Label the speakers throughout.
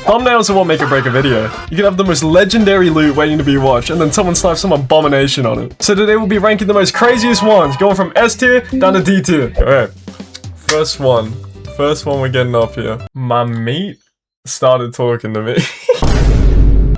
Speaker 1: Thumbnails are what make or break a video. You can have the most legendary loot waiting to be watched, and then someone slaps some abomination on it. So today we'll be ranking the most craziest ones, going from S tier down to D tier. Alright, first one we're getting up here. My meat started talking to me.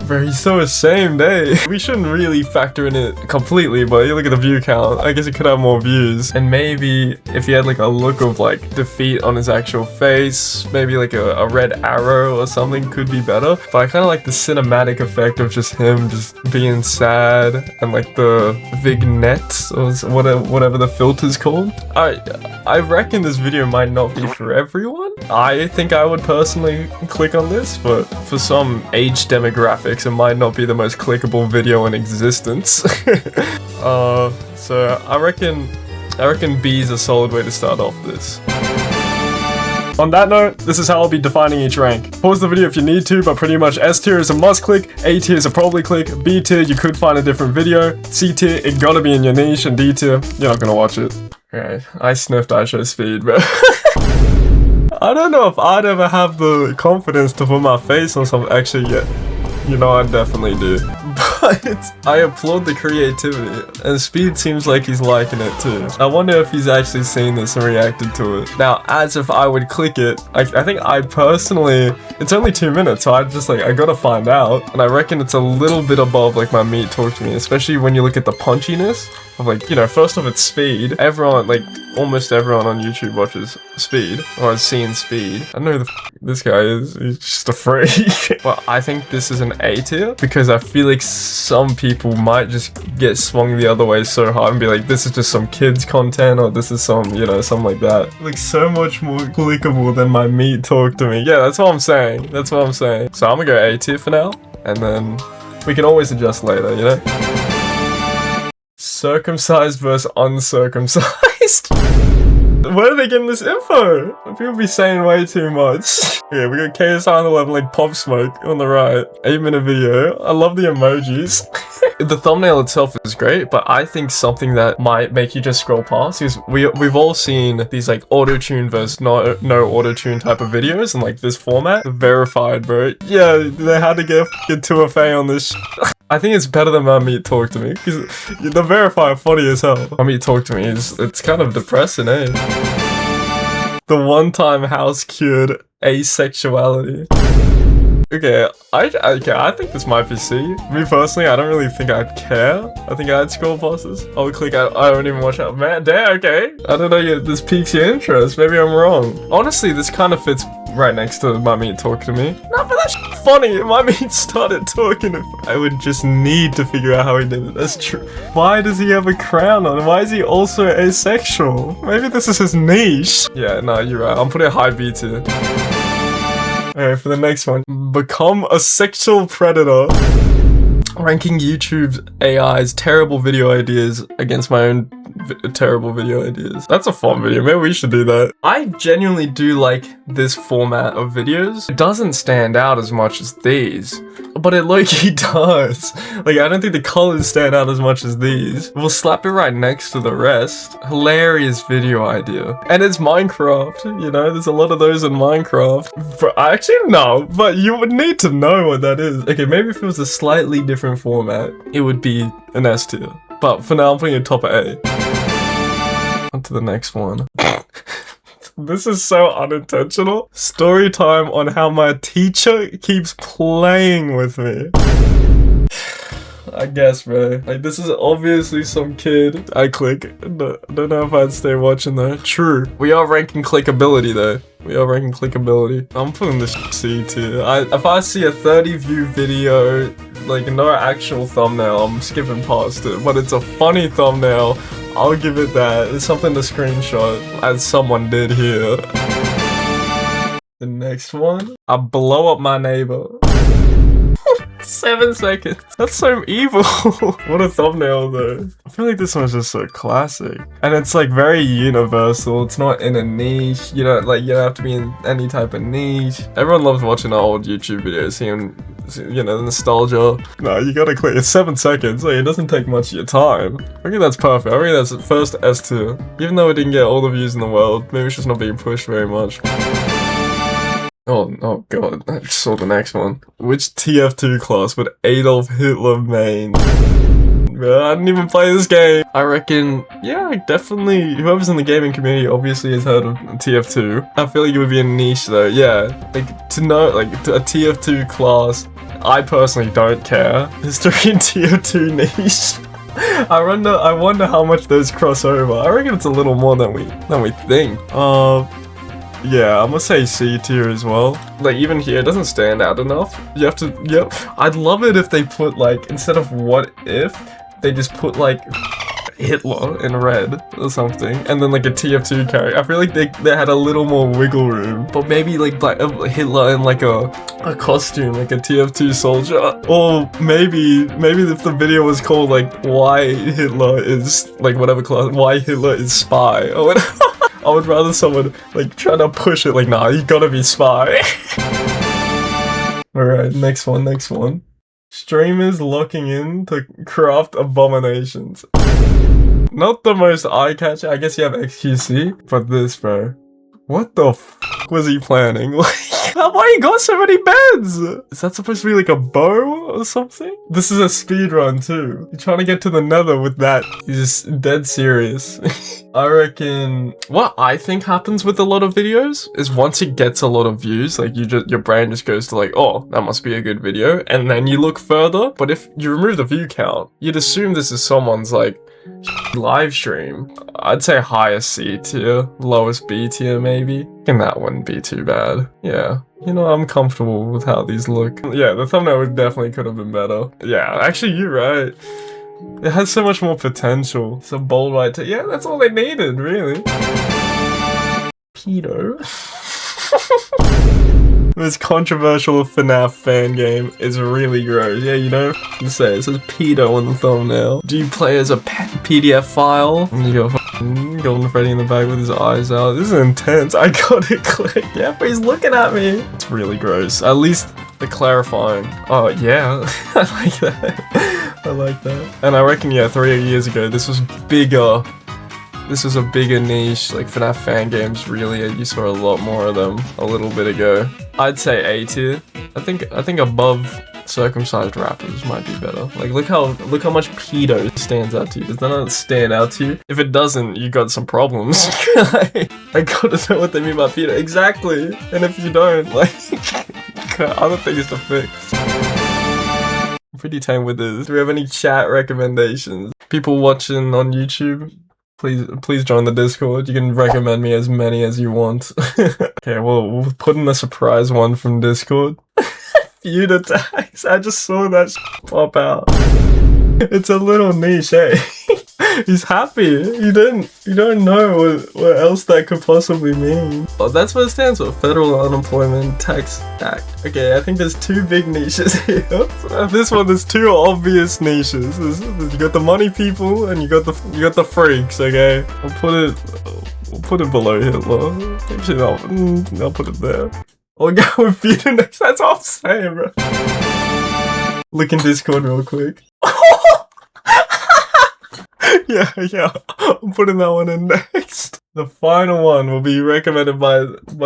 Speaker 1: Bro, he's so ashamed, eh? We shouldn't really factor in it completely, but you look at the view count, I guess it could have more views. And maybe if he had like a look of like defeat on his actual face, maybe like a red arrow or something could be better. But I kind of like the cinematic effect of just him just being sad and like the vignettes or whatever the filter's called. I reckon this video might not be for everyone. I think I would personally click on this, but for some age demographics, it might not be the most clickable video in existence. So I reckon B is a solid way to start off this. On that note, this is how I'll be defining each rank. Pause the video if you need to, but pretty much S tier is a must click, A tier is a probably click, B tier you could find a different video, C tier it gotta be in your niche, and D tier you're not gonna watch it. Okay, I sniffed iShowSpeed, bro. I don't know if I'd ever have the confidence to put my face on something. Actually, yeah. You know, I definitely do. But I applaud the creativity, and Speed seems like he's liking it too. I wonder if he's actually seen this and reacted to it. Now, as if I would click it, I think I personally, it's only 2 minutes, so I gotta find out. And I reckon it's a little bit above like my meat talk to me, especially when you look at the punchiness of like, you know, first off it's Speed. Everyone, like almost everyone on YouTube watches Speed, or has seen Speed. I know who the this guy is, he's just a freak. Well, I think this is an A tier, because I feel like some people might just get swung the other way so hard and be like, this is just some kids content, or this is some, you know, something like that. Like so much more clickable than my meat talk to me. Yeah, that's what I'm saying. That's what I'm saying. So I'm gonna go A tier for now, and then we can always adjust later, you know? Circumcised versus uncircumcised. Where are they getting this info? People be saying way too much. Yeah, we got KSI on the left, like Pop Smoke on the right. 8-minute video. I love the emojis. The thumbnail itself is great, but I think something that might make you just scroll past is we've all seen these like auto-tune versus no auto-tune type of videos in like this format. Verified, bro. Yeah, they had to get a 2FA on this I think it's better than my meat talk to me, because the verified funny as hell. My meat talk to me it's kind of depressing, eh? The one-time house cured asexuality. Okay, I think this might be C. Me personally, I don't really think I'd care. I think I'd scroll past this. I would click out. I don't even watch out. Man, damn, okay. I don't know, this piques your interest. Maybe I'm wrong. Honestly, this kind of fits right next to my meat talk to me. No, but that's funny. My meat started talking to me. I would just need to figure out how he did it. That's true. Why does he have a crown on? Why is he also asexual? Maybe this is his niche. Yeah, no, you're right. I'm putting a high B tier. Alright, for the next one. Become a sexual predator. Ranking YouTube's AI's terrible video ideas against my own terrible video ideas. That's a fun video. Maybe we should do that. I genuinely do like this format of videos. It doesn't stand out as much as these, but it low-key does. Like, I don't think the colors stand out as much as these. We'll slap it right next to the rest. Hilarious video idea. And it's Minecraft, you know? There's a lot of those in Minecraft. But actually, no. But you would need to know what that is. Okay, maybe if it was a slightly different format, it would be an S tier. But for now, I'm putting it top of A. On to the next one. This is so unintentional. Story time on how my teacher keeps playing with me. I guess, bro. Like, this is obviously some kid. I click. I don't know if I'd stay watching though. True. We are ranking clickability though. We are ranking clickability. I'm putting this C tier. If I see a 30 view video, like no actual thumbnail, I'm skipping past it. But it's a funny thumbnail, I'll give it that. It's something to screenshot, as someone did here. The next one. I blow up my neighbor. 7 seconds. That's so evil. What a thumbnail though. I feel like this one's just so classic. And it's like very universal. It's not in a niche. You don't have to be in any type of niche. Everyone loves watching our old YouTube videos, seeing, you know, the nostalgia. No, you gotta click. It's 7 seconds. Like, it doesn't take much of your time. I think that's perfect. I think that's the first S tier. Even though it didn't get all the views in the world, maybe it's just not being pushed very much. Oh god, I just saw the next one. Which TF2 class would Adolf Hitler main? Bro, I didn't even play this game. I reckon, yeah, definitely, whoever's in the gaming community obviously has heard of TF2. I feel like it would be a niche though, yeah. Like, to know, like, a TF2 class, I personally don't care. History and TF2 niche. I wonder how much those cross over. I reckon it's a little more than we think. Yeah, I'm gonna say C tier as well. Like, even here, it doesn't stand out enough. You have to, yep. I'd love it if they put, like, instead of what if, they just put, like, Hitler in red or something, and then, like, a TF2 character. I feel like they had a little more wiggle room. But maybe, like Hitler in, like, a costume, like a TF2 soldier. Or maybe if the video was called, like, why Hitler is, like, whatever class, why Hitler is spy, or whatever. I would rather someone, like, try to push it, like, nah, you gotta be spy. Alright, next one. Streamers locking in to craft abominations. Not the most eye-catching, I guess you have XQC, but this, bro. What the f was he planning? Like, why you got so many beds? Is that supposed to be like a bow or something? This is a speed run too. You're trying to get to the nether with that. He's just dead serious. I reckon what I think happens with a lot of videos is once it gets a lot of views, like your brain just goes to like, oh, that must be a good video. And then you look further. But if you remove the view count, you'd assume this is someone's like live stream. I'd say highest C tier, lowest B tier maybe. And that wouldn't be too bad. Yeah. You know, I'm comfortable with how these look. Yeah, the thumbnail definitely could have been better. Yeah, actually you're right. It has so much more potential. It's a bold white tee. Yeah, that's all they needed, really. Pedo. This controversial FNAF fan game is really gross. Yeah, you know, you say it says pedo on the thumbnail. Do you play as a PDF file? And you got Golden Freddy in the back with his eyes out. This is intense. I got it clicked. Yeah, but he's looking at me. It's really gross. At least the clarifying. Oh, yeah. I like that. I like that. And I reckon, yeah, 3 years ago, this was bigger. This was a bigger niche, like FNAF fan games, really. You saw a lot more of them a little bit ago. I'd say A tier. I think above circumcised rappers might be better. Like, look how much pedo stands out to you. Does that not stand out to you? If it doesn't, you got some problems. Like, I gotta know what they mean by pedo. Exactly. And if you don't, like, other things to fix. I'm pretty tame with this. Do we have any chat recommendations? People watching on YouTube? Please join the Discord. You can recommend me as many as you want. Okay, we'll put in a surprise one from Discord. Feud attacks. I just saw that pop out. It's a little niche, eh? He's happy. You don't know what else that could possibly mean. Oh, that's what it stands for. Federal Unemployment Tax Act. Okay, I think there's two big niches here. This one, there's two obvious niches. You got the money people and you got the freaks. Okay, we'll put it below Hitler. Actually, I'll put it there. I'll go with Peter next. That's all I'm saying, bro. Look in Discord real quick. Yeah, I'm putting that one in next. The final one will be recommended by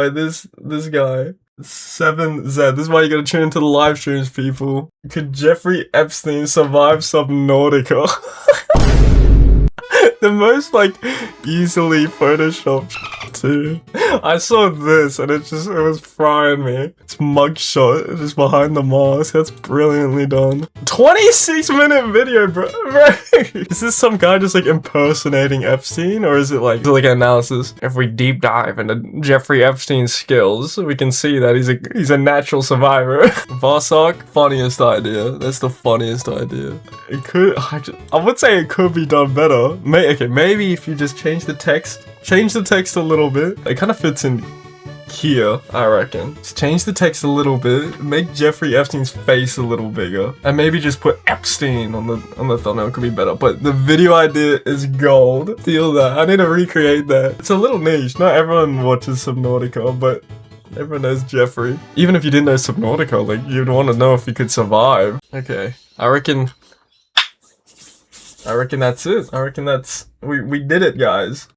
Speaker 1: this guy, 7Z. This is why you gotta tune into the live streams, people. Could Jeffrey Epstein survive Subnautica? The most, like, easily photoshopped too. I saw this and it was frying me. It's mugshot just behind the mask. That's brilliantly done. 26-minute video, bro. Is this some guy just like impersonating Epstein, or is it like analysis? If we deep dive into Jeffrey Epstein's skills, we can see that he's a natural survivor. Varsock, funniest idea. That's the funniest idea. It could, I would say it could be done better. Maybe if you just change the text a little bit. It kind of fits in here, I reckon. Just change the text a little bit, make Jeffrey Epstein's face a little bigger, and maybe just put Epstein on the thumbnail. Could be better, but the video idea is gold. Feel that. I need to recreate that. It's a little niche. Not everyone watches Subnautica, but everyone knows Jeffrey. Even if you didn't know Subnautica, like, you'd want to know if he could survive. Okay, I reckon that's it. I reckon we did it, guys.